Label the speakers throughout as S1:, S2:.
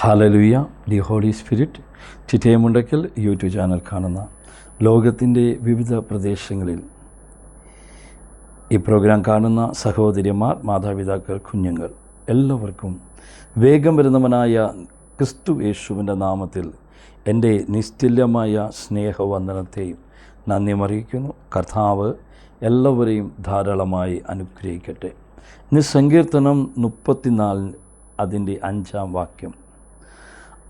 S1: Hallelujah. The holy spirit Chittayamundaykkal YouTube channel കാണുന്ന ലോകത്തിൻ്റെ വിവിധ പ്രദേശങ്ങളിൽ ഈ പ്രോഗ്രാം കാണുന്ന സഹോദരിമാർ, മാതാപിതാക്കൾ, കുഞ്ഞുങ്ങൾ എല്ലാവർക്കും വേഗം വരുന്നവനായ ക്രിസ്തു യേശുവിൻ്റെ നാമത്തിൽ എൻ്റെ നിസ്തുല്യമായ സ്നേഹവന്ദനത്തെയും നന്ദി അറിയിക്കുന്നു. കർത്താവ് എല്ലാവരെയും ധാരാളമായി അനുഗ്രഹിക്കട്ടെ. ഇന്ന് സങ്കീർത്തനം 34 അതിൻ്റെ 5-ാം വാക്യം.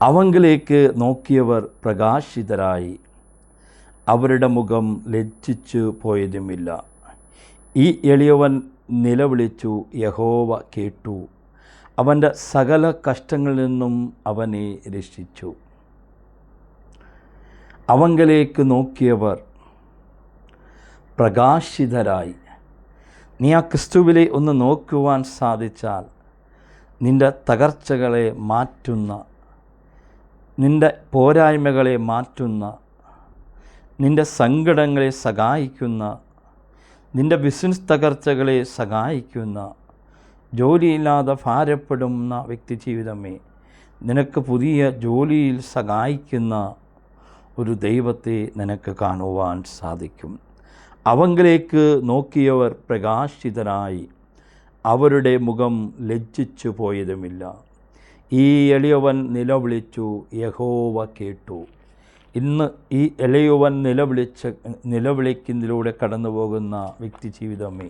S1: അവങ്കിലേക്ക് നോക്കിയവർ പ്രകാശിതരായി, അവരുടെ മുഖം ലജ്ജിച്ചു പോയതുമില്ല. ഈ എളിയവൻ നിലവിളിച്ചു, യഹോവ കേട്ടു, അവൻ്റെ സകല കഷ്ടങ്ങളിൽ നിന്നും അവനെ രക്ഷിച്ചു. അവങ്കിലേക്ക് നോക്കിയവർ പ്രകാശിതരായി. നീ ആ ക്രിസ്തുവിലെ ഒന്ന് നോക്കുവാൻ സാധിച്ചാൽ നിൻ്റെ തകർച്ചകളെ മാറ്റുന്ന, നിൻ്റെ പോരായ്മകളെ മാറ്റുന്ന, നിൻ്റെ സങ്കടങ്ങളെ സഹായിക്കുന്ന, നിൻ്റെ ബിസിനസ് തകർച്ചകളെ സഹായിക്കുന്ന, ജോലിയില്ലാതെ ഭാരപ്പെടുന്ന വ്യക്തി ജീവിതമേ, നിനക്ക് പുതിയ ജോലിയിൽ സഹായിക്കുന്ന ഒരു ദൈവത്തെ നിനക്ക് കാണുവാൻ സാധിക്കും. അവങ്കിലേക്ക് നോക്കിയവർ പ്രകാശിതരായി, അവരുടെ മുഖം ലജ്ജിച്ചു പോയതുമില്ല. ഈ എളിയവൻ നിലവിളിച്ചു, യഹോവ കേട്ടു. ഇന്ന് ഈ എളിയവൻ നിലവിളിക്കുന്നതിലൂടെ കടന്നു പോകുന്ന വ്യക്തി ജീവിതമേ,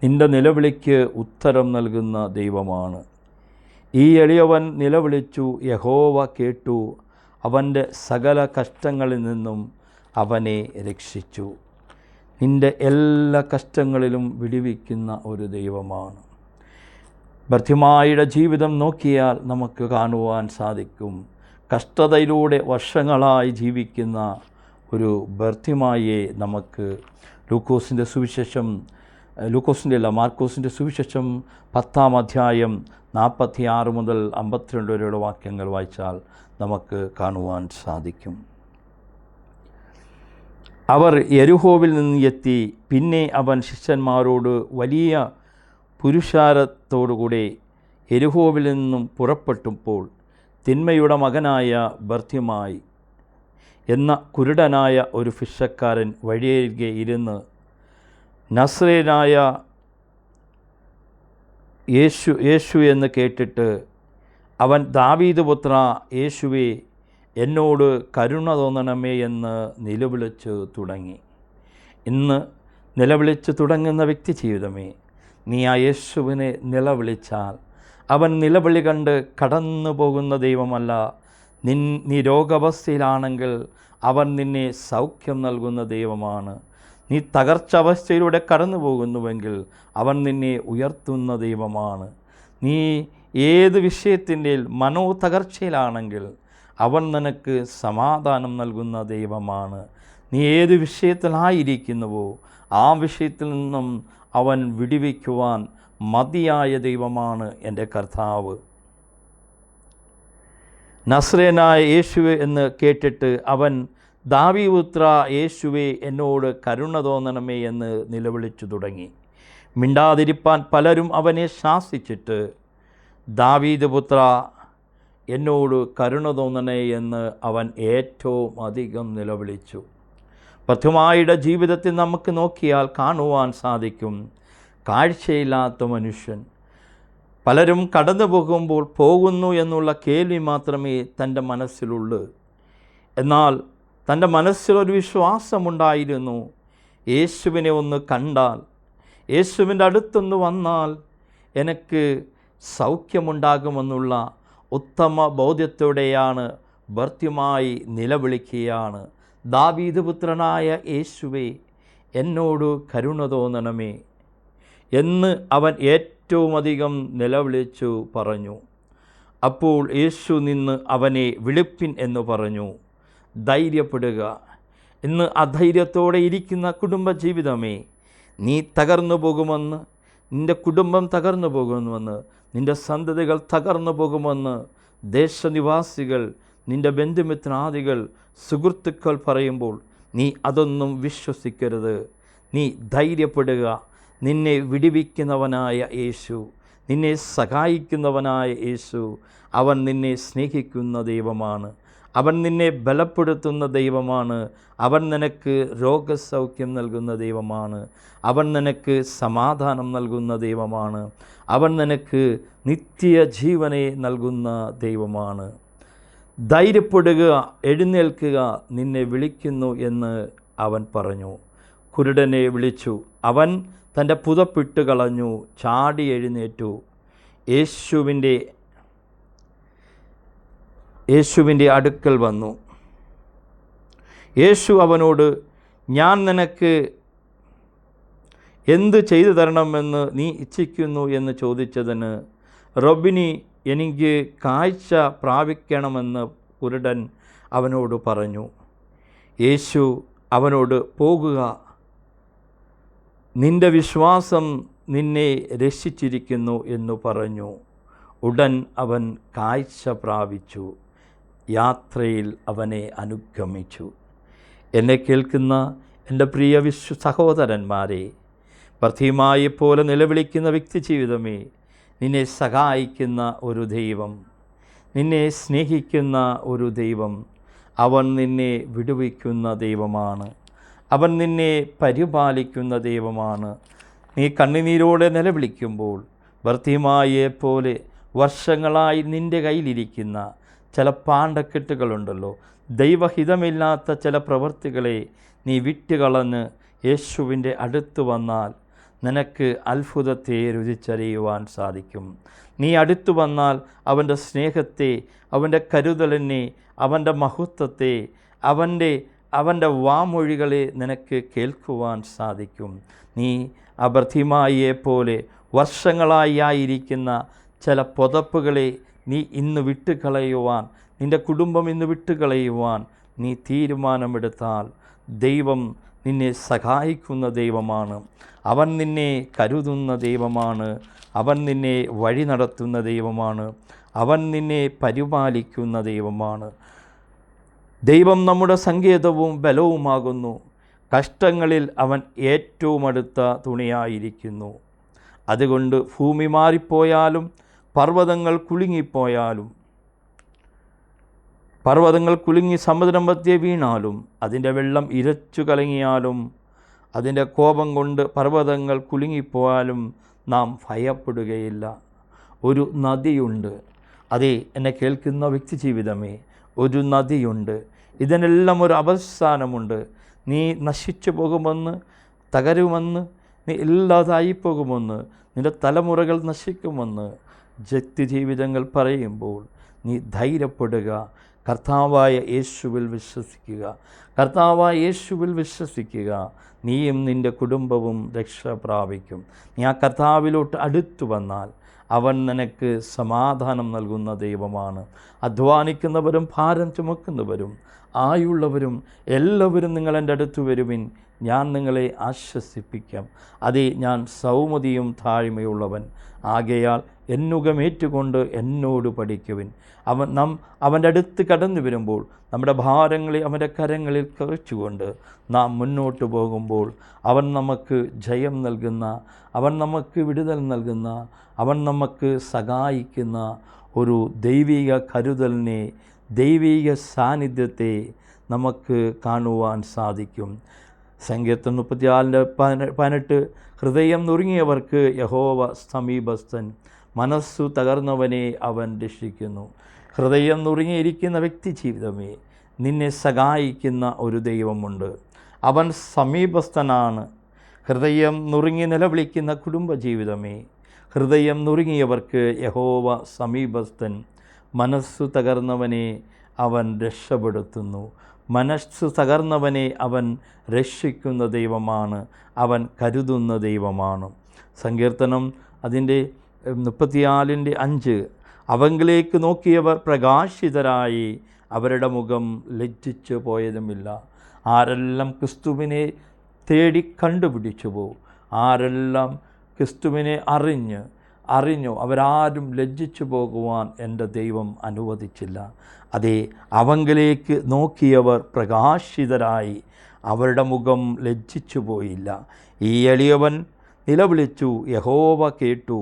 S1: നിൻ്റെ നിലവിളിക്ക് ഉത്തരം നൽകുന്ന ദൈവമാണ്. ഈ എളിയവൻ നിലവിളിച്ചു, യഹോവ കേട്ടു, അവൻ്റെ സകല കഷ്ടങ്ങളിൽ നിന്നും അവനെ രക്ഷിച്ചു. നിൻ്റെ എല്ലാ കഷ്ടങ്ങളിലും വിടുവിക്കുന്ന ഒരു ദൈവമാണ്. ബർത്തിമായിയുടെ ജീവിതം നോക്കിയാൽ നമുക്ക് കാണുവാൻ സാധിക്കും. കഷ്ടതയിലൂടെ വർഷങ്ങളായി ജീവിക്കുന്ന ഒരു ബർത്തിമായെ നമുക്ക് മാർക്കോസിൻ്റെ സുവിശേഷം 10-ാം അധ്യായം 46 മുതൽ 52 വരെയുള്ള വാക്യങ്ങൾ വായിച്ചാൽ നമുക്ക് കാണുവാൻ സാധിക്കും. അവർ യെരിഹോവിൽ നിന്ന് എത്തി. പിന്നെ അവൻ ശിഷ്യന്മാരോട് വലിയ പുരുഷാരത്തോടുകൂടെ യെരിഹോവിൽ നിന്നും പുറപ്പെട്ടപ്പോൾ തിന്മയുടെ മകനായ ബർത്തിമായി എന്ന കുരുടനായ ഒരു ഭിക്ഷക്കാരൻ വഴിയരികെ ഇരുന്ന്, നസ്രയനായ യേശു എന്ന് കേട്ടിട്ട് അവൻ, ദാവീദ് പുത്ര യേശുവേ, എന്നോട് കരുണ തോന്നണമേ എന്ന് നിലവിളിച്ചു തുടങ്ങി. ഇന്ന് നിലവിളിച്ചു തുടങ്ങുന്ന വ്യക്തി ജീവിതമേ, നീ ആ യേശുവിനെ നിലവിളിച്ചാൽ അവൻ നിലവിളി കണ്ട് കടന്നു പോകുന്ന ദൈവമല്ല. നീ രോഗാവസ്ഥയിലാണെങ്കിൽ അവൻ നിന്നെ സൗഖ്യം നൽകുന്ന ദൈവമാണ്. നീ തകർച്ച അവസ്ഥയിലൂടെ കടന്നു പോകുന്നുവെങ്കിൽ അവൻ നിന്നെ ഉയർത്തുന്ന ദൈവമാണ്. നീ ഏത് വിഷയത്തിൻ്റെ മനോതകർച്ചയിലാണെങ്കിൽ അവൻ നിനക്ക് സമാധാനം നൽകുന്ന ദൈവമാണ്. നീ ഏത് വിഷയത്തിലായിരിക്കുന്നുവോ ആ വിഷയത്തിൽ നിന്നും അവൻ വിടുവിക്കുവാൻ മതിയായ ദൈവമാണ് എൻ്റെ കർത്താവ്. നസ്രയനായ യേശുവേ എന്ന് കേട്ടിട്ട് അവൻ, ദാവീദ് പുത്ര യേശുവേ, എന്നോട് കരുണ തോന്നണമേ എന്ന് നിലവിളിച്ചു തുടങ്ങി. മിണ്ടാതിരിപ്പാൻ പലരും അവനെ ശാസിച്ചിട്ട്, ദാവീദ് പുത്ര എന്നോട് കരുണ തോന്നണേ എന്ന് അവൻ ഏറ്റവും അധികം നിലവിളിച്ചു. ബർത്തിമായിയുടെ ജീവിതത്തിൽ നമുക്ക് നോക്കിയാൽ കാണുവാൻ സാധിക്കും. കാഴ്ചയില്ലാത്ത മനുഷ്യൻ, പലരും കടന്നു പോകുന്നു എന്നുള്ള കേൾവി മാത്രമേ തൻ്റെ മനസ്സിലുള്ളൂ. എന്നാൽ തൻ്റെ മനസ്സിലൊരു വിശ്വാസമുണ്ടായിരുന്നു. യേശുവിനെ ഒന്ന് കണ്ടാൽ, യേശുവിൻ്റെ അടുത്തൊന്ന് വന്നാൽ എനിക്ക് സൗഖ്യമുണ്ടാകുമെന്നുള്ള ഉത്തമ ബോധ്യത്തോടെയാണ് ബർത്തിമായി നിലവിളിക്കുകയാണ്, ദാവീദ് പുത്രനായ യേശുവേ, എന്നോട് കരുണ തോന്നണമേ എന്ന് അവൻ ഏറ്റവും അധികം നിലവിളിച്ചു പറഞ്ഞു. അപ്പോൾ യേശു നിന്ന് അവനെ വിളിപ്പിൻ എന്ന് പറഞ്ഞു. ധൈര്യപ്പെടുക. ഇന്ന് അധൈര്യത്തോടെ ഇരിക്കുന്ന കുടുംബജീവിതമേ, നീ തകർന്നു പോകുമെന്ന്, നിൻ്റെ കുടുംബം തകർന്നു പോകുമെന്ന്, നിൻ്റെ സന്തതികൾ തകർന്നു പോകുമെന്ന് ദേശനിവാസികൾ, നിൻ്റെ ബന്ധുമിത്രാദികൾ, സുഹൃത്തുക്കൾ പറയുമ്പോൾ നീ അതൊന്നും വിശ്വസിക്കരുത്. നീ ധൈര്യപ്പെടുക. നിന്നെ വിടുവിക്കുന്നവനായ യേശു നിന്നെ സഹായിക്കുന്നവനായ യേശു, അവൻ നിന്നെ സ്നേഹിക്കുന്ന ദൈവമാണ്. അവൻ നിന്നെ ബലപ്പെടുത്തുന്ന ദൈവമാണ്. അവൻ നിനക്ക് രോഗസൗഖ്യം നൽകുന്ന ദൈവമാണ്. അവൻ നിനക്ക് സമാധാനം നൽകുന്ന ദൈവമാണ്. അവൻ നിനക്ക് നിത്യജീവനെ നൽകുന്ന ദൈവമാണ്. ധൈര്യപ്പെടുക, എഴുന്നേൽക്കുക, നിന്നെ വിളിക്കുന്നു എന്ന് അവൻ പറഞ്ഞു. കുരുടനെ വിളിച്ചു. അവൻ തൻ്റെ പുതപ്പിട്ട് കളഞ്ഞു, ചാടി എഴുന്നേറ്റു. യേശുവിൻ്റെ അടുക്കൽ വന്നു. യേശു അവനോട്, ഞാൻ നിനക്ക് എന്ത് ചെയ്തു തരണമെന്ന് നീ ഇച്ഛിക്കുന്നു എന്ന് ചോദിച്ചതിന്, റബ്ബിനി, എനിക്ക് കാഴ്ച പ്രാപിക്കണമെന്ന് കുരുടൻ അവനോട് പറഞ്ഞു. യേശു അവനോട്, പോകുക, നിൻ്റെ വിശ്വാസം നിന്നെ രക്ഷിച്ചിരിക്കുന്നു എന്ന് പറഞ്ഞു. ഉടൻ അവൻ കാഴ്ച പ്രാപിച്ചു. യാത്രയിൽ അവനെ അനുഗമിച്ചു. എന്നെ കേൾക്കുന്ന എൻ്റെ പ്രിയ സഹോദരന്മാരെ, ബർത്തിമേയെപ്പോലെ നിലവിളിക്കുന്ന വ്യക്തി ജീവിതമേ, നിന്നെ സഹായിക്കുന്ന ഒരു ദൈവം, നിന്നെ സ്നേഹിക്കുന്ന ഒരു ദൈവം, അവൻ നിന്നെ വിടുവിക്കുന്ന ദൈവമാണ്. അവൻ നിന്നെ പരിപാലിക്കുന്ന ദൈവമാണ്. നീ കണ്ണുനീരോടെ നിലവിളിക്കുമ്പോൾ ബർത്തിമേയെപ്പോലെ വർഷങ്ങളായി നിൻ്റെ കയ്യിലിരിക്കുന്ന ചില പാണ്ടക്കെട്ടുകളുണ്ടല്ലോ, ദൈവഹിതമില്ലാത്ത ചില പ്രവൃത്തികളെ നീ വിട്ടുകളഞ്ഞ് യേശുവിൻ്റെ അടുത്ത് വന്നാൽ നിനക്ക് അത്ഭുതത്തെ രുചിച്ചറിയുവാൻ സാധിക്കും. നീ അടുത്തു വന്നാൽ അവൻ്റെ സ്നേഹത്തെ, അവൻ്റെ കരുതലിനെ, അവൻ്റെ മഹത്വത്തെ, അവൻ്റെ വാമൊഴികളെ നിനക്ക് കേൾക്കുവാൻ സാധിക്കും. നീ ബർത്തിമേയെപ്പോലെ വർഷങ്ങളായി ആയിരിക്കുന്ന ചില പുതപ്പുകളെ നീ ഇന്ന് വിട്ടുകളയുവാൻ, നിൻ്റെ കുടുംബം ഇന്ന് വിട്ടുകളയുവാൻ നീ തീരുമാനമെടുത്താൽ ദൈവം നിന്നെ സഹായിക്കുന്ന ദൈവമാണ്. അവൻ നിന്നെ കരുതുന്ന ദൈവമാണ്. അവൻ നിന്നെ വഴി നടത്തുന്ന ദൈവമാണ്. അവൻ നിന്നെ പരിപാലിക്കുന്ന ദൈവമാണ്. ദൈവം നമ്മുടെ സങ്കേതവും ബലവുമാകുന്നു. കഷ്ടങ്ങളിൽ അവൻ ഏറ്റവും അടുത്ത തുണയായിരിക്കുന്നു. അതുകൊണ്ട് ഭൂമി മാറിപ്പോയാലും പർവ്വതങ്ങൾ കുലുങ്ങി സമുദ്രം മധ്യേ വീണാലും, അതിൻ്റെ വെള്ളം ഇരച്ചു കലങ്ങിയാലും, അതിൻ്റെ കോപം കൊണ്ട് പർവ്വതങ്ങൾ കുലുങ്ങിപ്പോയാലും നാം ഭയപ്പെടുകയില്ല. ഒരു നദിയുണ്ട്. അതേ, എന്നെ കേൾക്കുന്ന വ്യക്തി ജീവിതമേ, ഒരു നദിയുണ്ട്. ഇതിനെല്ലാം ഒരു അവസാനമുണ്ട്. നീ നശിച്ചു പോകുമെന്ന്, തകരുമെന്ന്, നീ ഇല്ലാതായി പോകുമെന്ന്, നിൻ്റെ തലമുറകൾ നശിക്കുമെന്ന് വ്യക്തി ജീവിതങ്ങൾ പറയുമ്പോൾ നീ ധൈര്യപ്പെടുക. കർത്താവായ യേശുവിൽ വിശ്വസിക്കുക. കർത്താവായ യേശുവിൽ വിശ്വസിക്കുക. നീയും നിൻ്റെ കുടുംബവും രക്ഷ പ്രാപിക്കും. നീ ആ കർത്താവിലോട്ട് അടുത്തു വന്നാൽ അവൻ നിനക്ക് സമാധാനം നൽകുന്ന ദൈവമാണ്. അധ്വാനിക്കുന്നവരും ഭാരം ചുമക്കുന്നവരും ആയുള്ളവരും എല്ലാവരും നിങ്ങൾ എൻ്റെ അടുത്ത് വരുവിൻ, ഞാൻ നിങ്ങളെ ആശ്വസിപ്പിക്കാം. അതേ, ഞാൻ സൗമ്യതയും താഴ്മയുള്ളവൻ. ആകയാൽ എന്നുകമേറ്റുകൊണ്ട് എന്നോട് പഠിക്കുവിൻ. അവൻ്റെ അടുത്ത് കടന്നു വരുമ്പോൾ നമ്മുടെ ഭാരങ്ങളെ അവൻ്റെ കരങ്ങളിൽ കുറിച്ചുകൊണ്ട് നാം മുന്നോട്ട് പോകുമ്പോൾ അവൻ നമുക്ക് ജയം നൽകുന്ന, അവൻ നമുക്ക് വിടുതൽ നൽകുന്ന, അവൻ നമുക്ക് സഹായിക്കുന്ന ഒരു ദൈവിക കരുതലിനെ, ദൈവിക സാന്നിധ്യത്തെ നമുക്ക് കാണുവാൻ സാധിക്കും. സങ്കീർത്തനം 34:18 ഹൃദയം നുറുങ്ങിയവർക്ക് യഹോവ സമീപസ്ഥൻ, മനസ്സു തകർന്നവനെ അവൻ രക്ഷിക്കുന്നു. ഹൃദയം നുറുങ്ങിയിരിക്കുന്ന വ്യക്തി ജീവിതമേ, നിന്നെ സഹായിക്കുന്ന ഒരു ദൈവമുണ്ട്. അവൻ സമീപസ്ഥനാണ്. ഹൃദയം നുറുങ്ങി നിലവിളിക്കുന്ന കുടുംബജീവിതമേ, ഹൃദയം നുറുങ്ങിയവർക്ക് യഹോവ സമീപസ്ഥൻ, മനസ്സു തകർന്നവനെ അവൻ രക്ഷപ്പെടുത്തുന്നു. മനസ്സു തകർന്നവനെ അവൻ രക്ഷിക്കുന്ന ദൈവമാണ്. അവൻ കരുതുന്ന ദൈവമാണ്. സങ്കീർത്തനം അതിൻ്റെ 34:5 അവങ്കിലേക്ക് നോക്കിയവർ പ്രകാശിതരായി, അവരുടെ മുഖം ലജ്ജിച്ചു പോയതുമില്ല. ആരെല്ലാം ക്രിസ്തുവിനെ തേടി കണ്ടുപിടിച്ചുവോ, ആരെല്ലാം ക്രിസ്തുവിനെ അറിഞ്ഞു അവരാരും ലജ്ജിച്ചു പോകുവാൻ എൻ്റെ ദൈവം അനുവദിച്ചില്ല. അതേ, അവങ്കിലേക്ക് നോക്കിയവർ പ്രകാശിതരായി, അവരുടെ മുഖം ലജ്ജിച്ചു പോയില്ല. ഈ എളിയവൻ നിലവിളിച്ചു, യഹോവ കേട്ടു,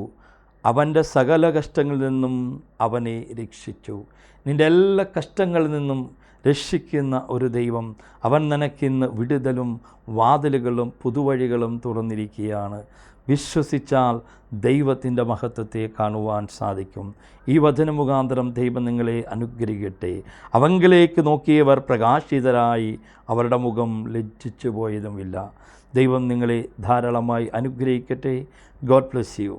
S1: അവൻ്റെ സകല കഷ്ടങ്ങളിൽ നിന്നും അവനെ രക്ഷിച്ചു. നിൻ്റെ എല്ലാ കഷ്ടങ്ങളിൽ നിന്നും രക്ഷിക്കുന്ന ഒരു ദൈവം, അവൻ നിനക്കിന്ന് വിടുതലും വാതിലുകളും പുതുവഴികളും തുറന്നിരിക്കുകയാണ്. വിശ്വസിച്ചാൽ ദൈവത്തിൻ്റെ മഹത്വത്തെ കാണുവാൻ സാധിക്കും. ഈ വചന മുഖാന്തരം ദൈവം നിങ്ങളെ അനുഗ്രഹിക്കട്ടെ. അവങ്കിലേക്ക് നോക്കിയവർ പ്രകാശിതരായി, അവരുടെ മുഖം ലജ്ജിച്ചു പോയതുമില്ല. ദൈവം നിങ്ങളെ ധാരാളമായി അനുഗ്രഹിക്കട്ടെ. God bless you.